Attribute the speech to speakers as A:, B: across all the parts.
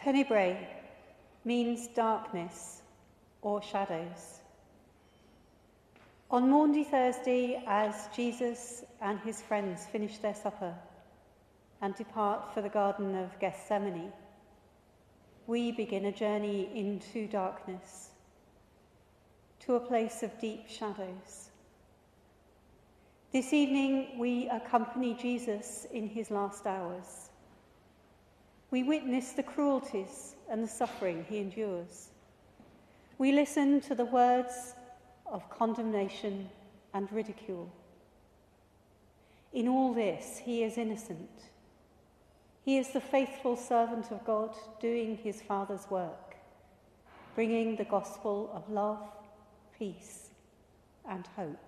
A: Tenebrae means darkness or shadows. On Maundy Thursday, as Jesus and his friends finish their supper and depart for the Garden of Gethsemane, we begin a journey into darkness, to a place of deep shadows. This evening, we accompany Jesus in his last hours. We witness the cruelties and the suffering he endures. We listen to the words of condemnation and ridicule. In all this, he is innocent. He is the faithful servant of God doing his Father's work, bringing the gospel of love, peace, and hope.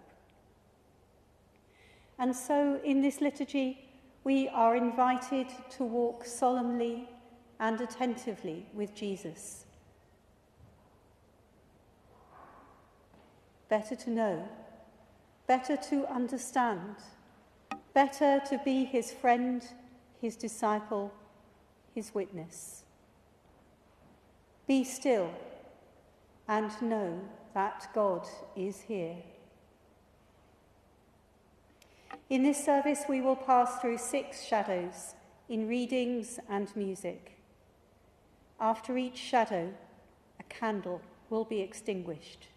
A: And so, in this liturgy, we are invited to walk solemnly and attentively with Jesus. Better to know, better to understand, better to be his friend, his disciple, his witness. Be still and know that God is here. In this service, we will pass through 6 shadows in readings and music. After each shadow, a candle will be extinguished.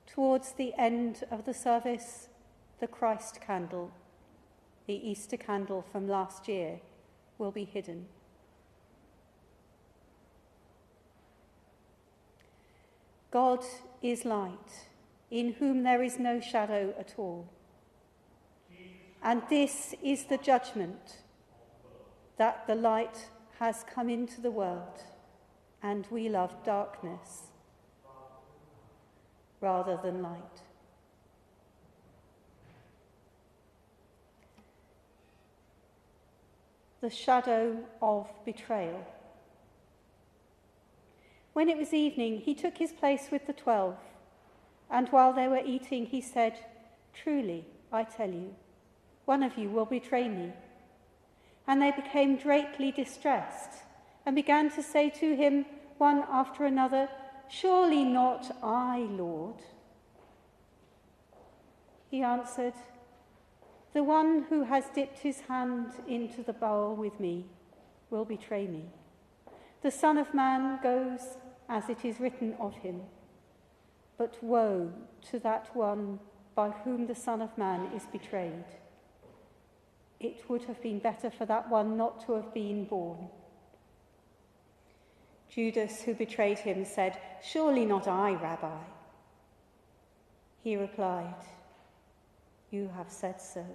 A: Towards the end of the service, the Christ candle, the Easter candle from last year, will be hidden. God is light, in whom there is no shadow at all. And this is the judgment, that the light has come into the world, and we love darkness rather than light. The shadow of betrayal. When it was evening, he took his place with the 12, and while they were eating, he said, "Truly, I tell you, one of you will betray me." And they became greatly distressed and began to say to him one after another, "Surely not I, Lord." He answered, "The one who has dipped his hand into the bowl with me will betray me. The Son of Man goes as it is written of him, but woe to that one by whom the Son of Man is betrayed. It would have been better for that one not to have been born." Judas, who betrayed him, said, "Surely not I, Rabbi." He replied, "You have said so."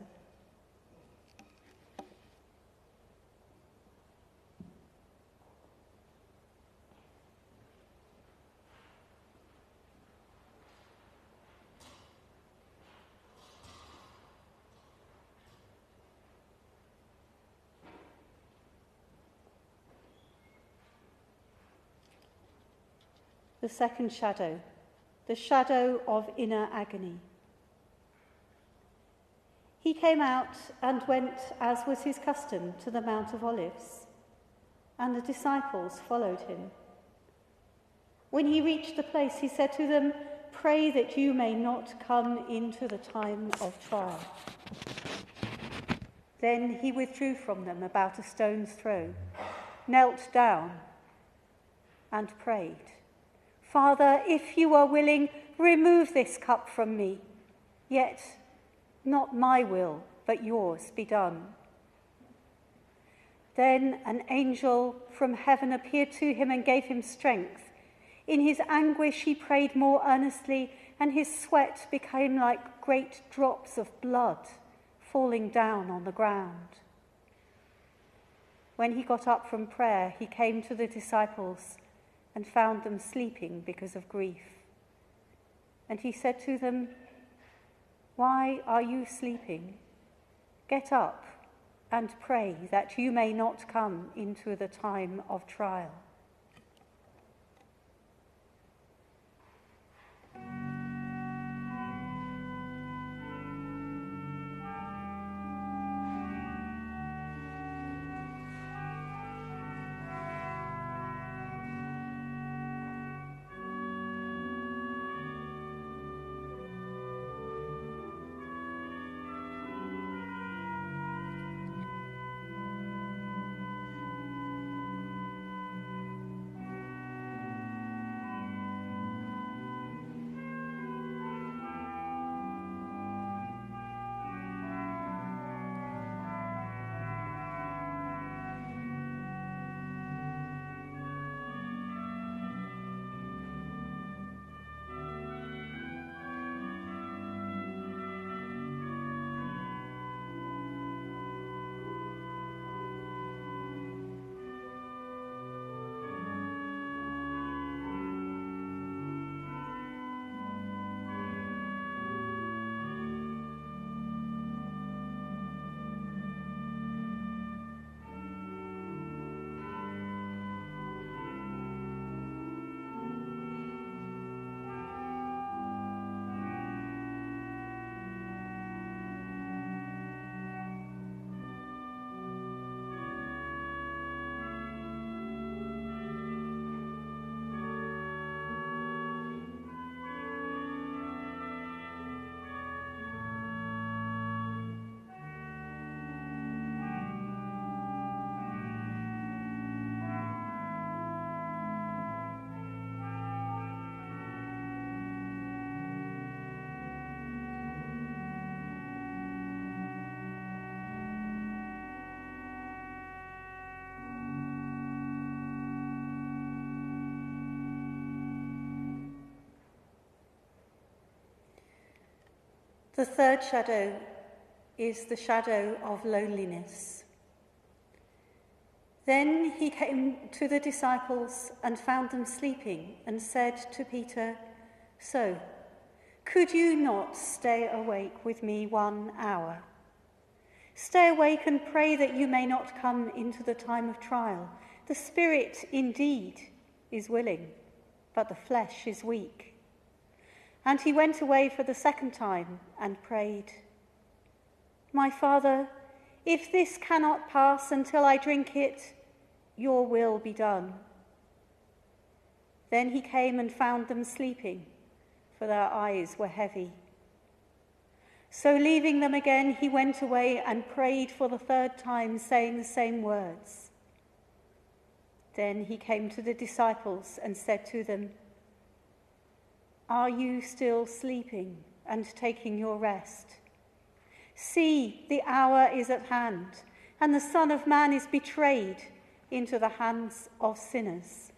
A: The second shadow, the shadow of inner agony. He came out and went, as was his custom, to the Mount of Olives, and the disciples followed him. When he reached the place, he said to them, "Pray that you may not come into the time of trial." Then he withdrew from them about a stone's throw, knelt down, and prayed, "Father, if you are willing, remove this cup from me. Yet not my will, but yours be done." Then an angel from heaven appeared to him and gave him strength. In his anguish he prayed more earnestly, and his sweat became like great drops of blood falling down on the ground. When he got up from prayer, he came to the disciples and found them sleeping because of grief. And he said to them, "Why are you sleeping? Get up and pray that you may not come into the time of trial." The third shadow is the shadow of loneliness. Then he came to the disciples and found them sleeping and said to Peter, "So, could you not stay awake with me 1 hour? Stay awake and pray that you may not come into the time of trial. The spirit indeed is willing, but the flesh is weak." And he went away for the second time and prayed, "My Father, if this cannot pass until I drink it, your will be done." Then he came and found them sleeping, for their eyes were heavy. So leaving them again, he went away and prayed for the third time, saying the same words. Then he came to the disciples and said to them, "Are you still sleeping and taking your rest? See, the hour is at hand, and the Son of Man is betrayed into the hands of sinners.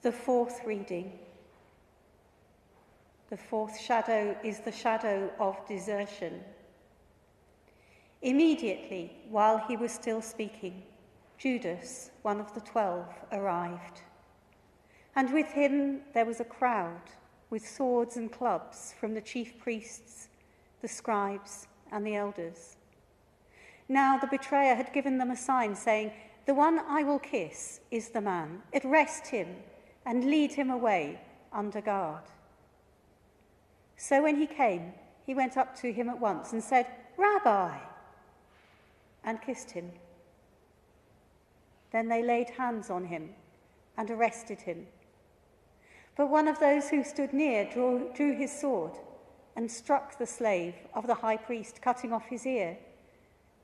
A: The fourth reading. The fourth shadow is the shadow of desertion. Immediately, while he was still speaking, Judas, one of the 12, arrived. And with him there was a crowd with swords and clubs from the chief priests, the scribes, and the elders. Now the betrayer had given them a sign, saying, "The one I will kiss is the man. Arrest him and lead him away under guard." So when he came, he went up to him at once and said, "Rabbi," and kissed him. Then they laid hands on him and arrested him. But one of those who stood near drew his sword and struck the slave of the high priest, cutting off his ear.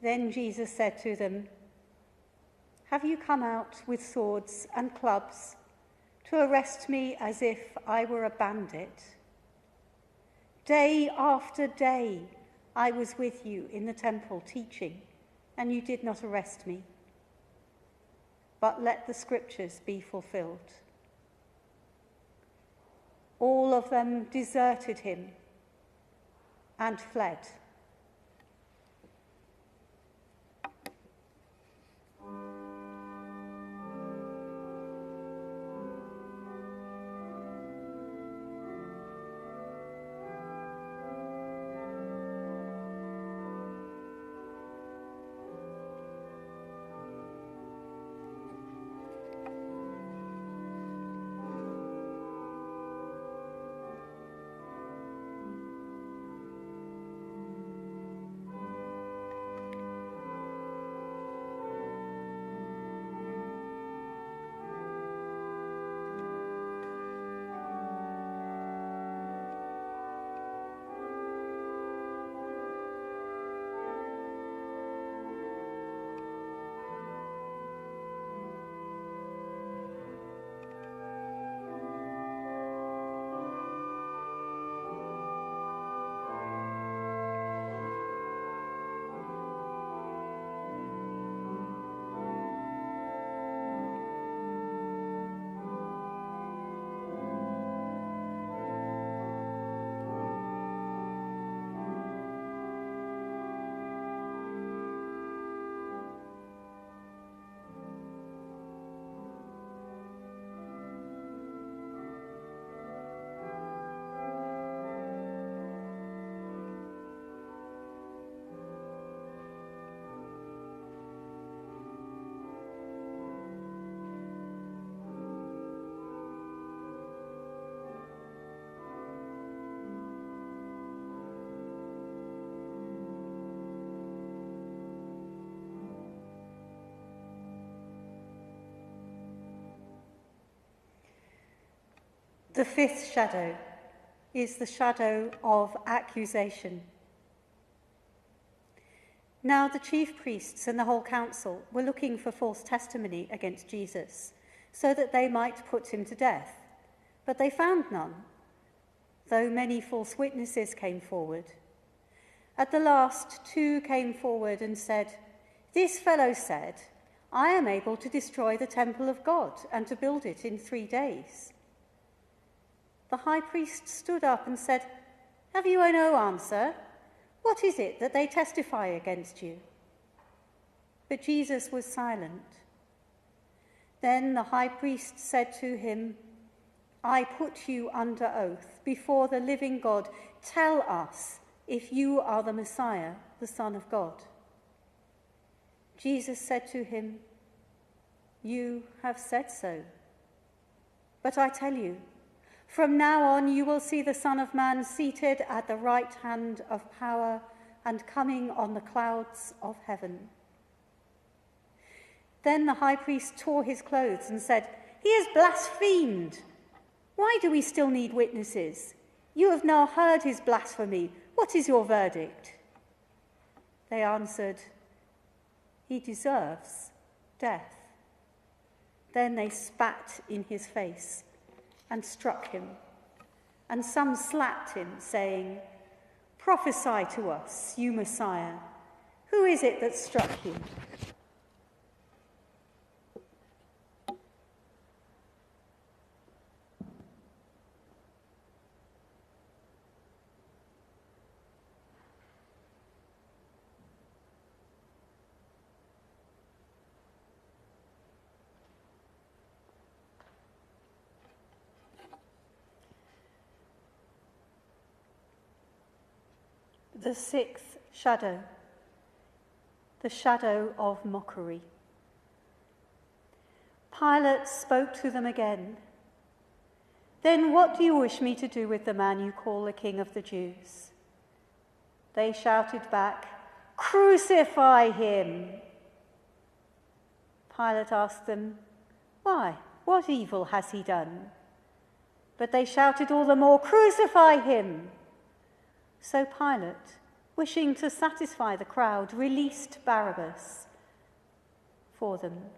A: Then Jesus said to them, "Have you come out with swords and clubs to arrest me as if I were a bandit? Day after day I was with you in the temple teaching, and you did not arrest me. But let the scriptures be fulfilled." All of them deserted him and fled. The fifth shadow is the shadow of accusation. Now the chief priests and the whole council were looking for false testimony against Jesus, so that they might put him to death. But they found none, though many false witnesses came forward. At the last, 2 came forward and said, "This fellow said, 'I am able to destroy the temple of God and to build it in 3 days.'" The high priest stood up and said, "Have you no answer? What is it that they testify against you?" But Jesus was silent. Then the high priest said to him, "I put you under oath before the living God. Tell us if you are the Messiah, the Son of God." Jesus said to him, "You have said so. But I tell you, from now on you will see the Son of Man seated at the right hand of power and coming on the clouds of heaven." Then the high priest tore his clothes and said, "He has blasphemed. Why do we still need witnesses? You have now heard his blasphemy. What is your verdict?" They answered, "He deserves death." Then they spat in his face and struck him, and some slapped him, saying, "Prophesy to us, you Messiah. Who is it that struck you?" The 6th shadow, the shadow of mockery. Pilate spoke to them again. "Then what do you wish me to do with the man you call the King of the Jews?" They shouted back, "Crucify him!" Pilate asked them, "Why, what evil has he done?" But they shouted all the more, "Crucify him!" So Pilate, wishing to satisfy the crowd, released Barabbas for them.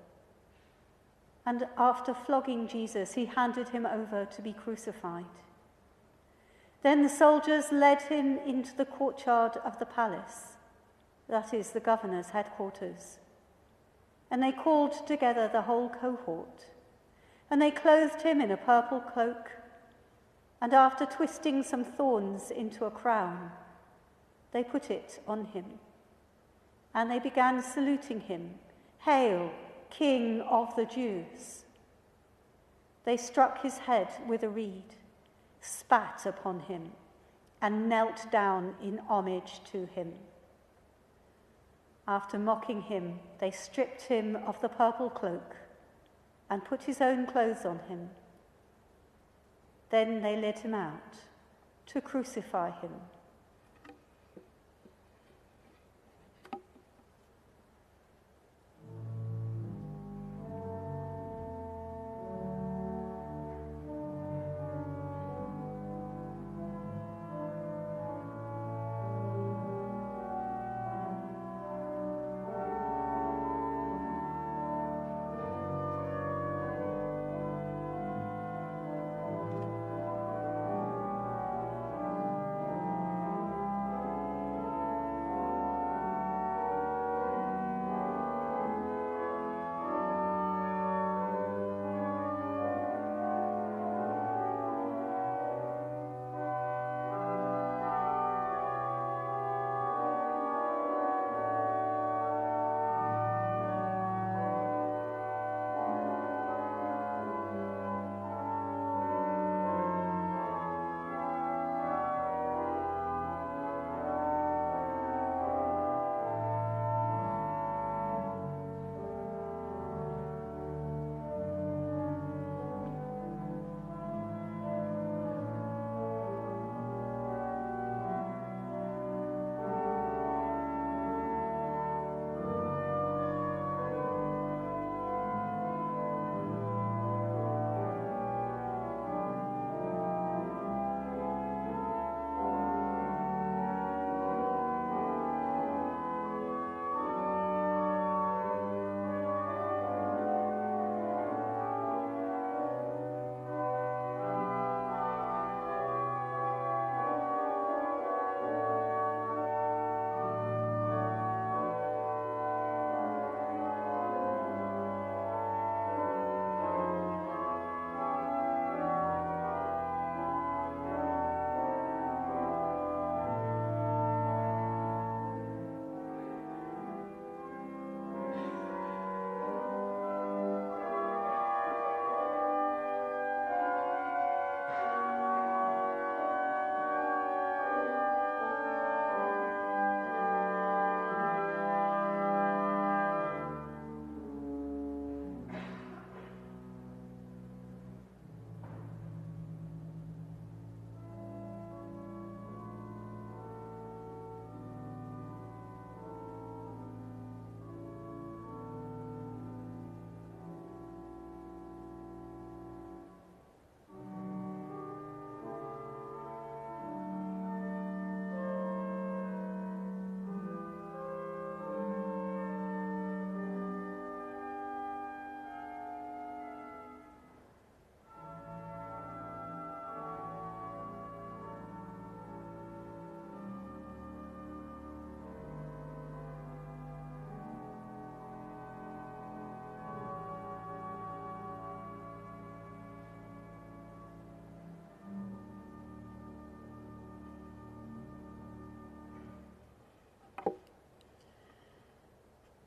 A: And after flogging Jesus, he handed him over to be crucified. Then the soldiers led him into the courtyard of the palace, that is, the governor's headquarters. And they called together the whole cohort, and they clothed him in a purple cloak, and after twisting some thorns into a crown, they put it on him. And they began saluting him, "Hail, King of the Jews!" They struck his head with a reed, spat upon him, and knelt down in homage to him. After mocking him, they stripped him of the purple cloak and put his own clothes on him. Then they led him out to crucify him.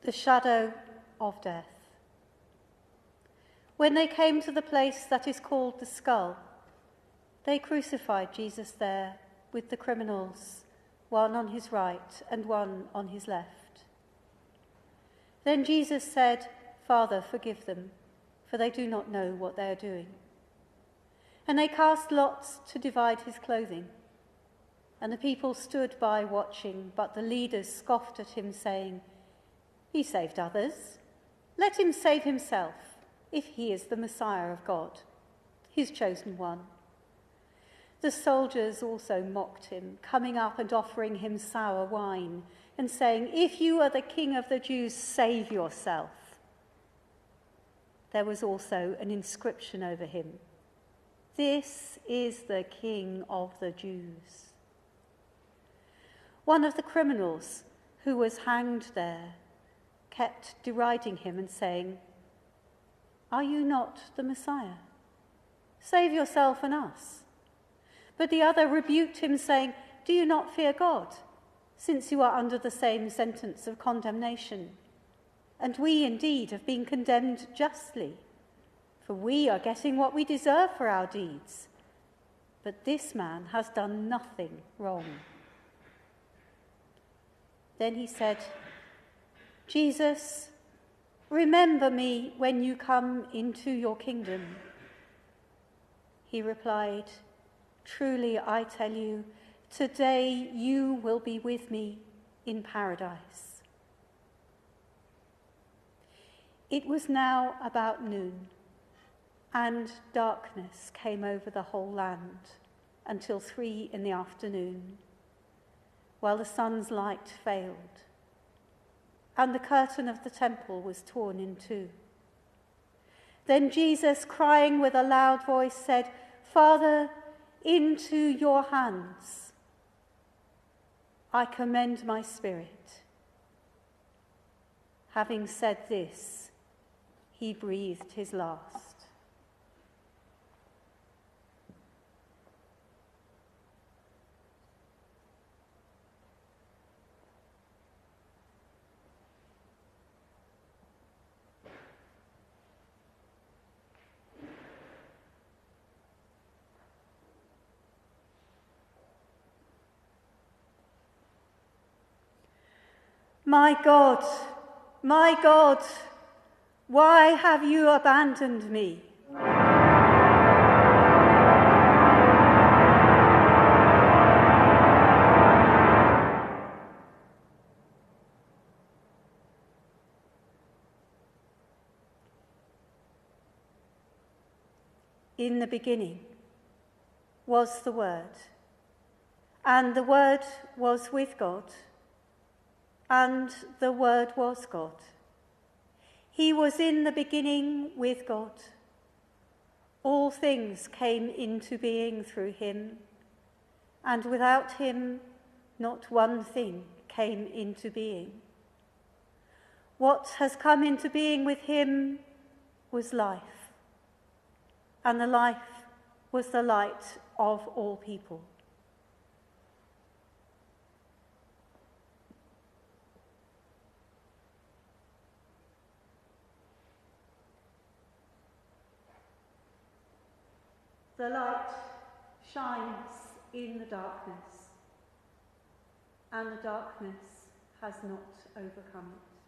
A: The shadow of death. When they came to the place that is called the Skull, they crucified Jesus there with the criminals, one on his right and one on his left. Then Jesus said, "Father, forgive them, for they do not know what they are doing." And they cast lots to divide his clothing. And the people stood by watching, but the leaders scoffed at him, saying, "He saved others. Let him save himself, if he is the Messiah of God, his chosen one." The soldiers also mocked him, coming up and offering him sour wine, and saying, "If you are the King of the Jews, save yourself." There was also an inscription over him, "This is the King of the Jews." One of the criminals who was hanged there kept deriding him and saying, "Are you not the Messiah? Save yourself and us." But the other rebuked him, saying, "Do you not fear God, since you are under the same sentence of condemnation? And we indeed have been condemned justly, for we are getting what we deserve for our deeds. But this man has done nothing wrong." Then he said, "Jesus, remember me when you come into your kingdom." He replied, "Truly I tell you, today you will be with me in paradise." It was now about noon, and darkness came over the whole land until 3 p.m, while the sun's light failed, and the curtain of the temple was torn in two. Then Jesus, crying with a loud voice, said, "Father, into your hands I commend my spirit." Having said this, he breathed his last. My God, why have you abandoned me?" In the beginning was the Word, and the Word was with God, and the Word was God. He was in the beginning with God. All things came into being through him, and without him not one thing came into being. What has come into being with him was life, and the life was the light of all people. The light shines in the darkness, and the darkness has not overcome it.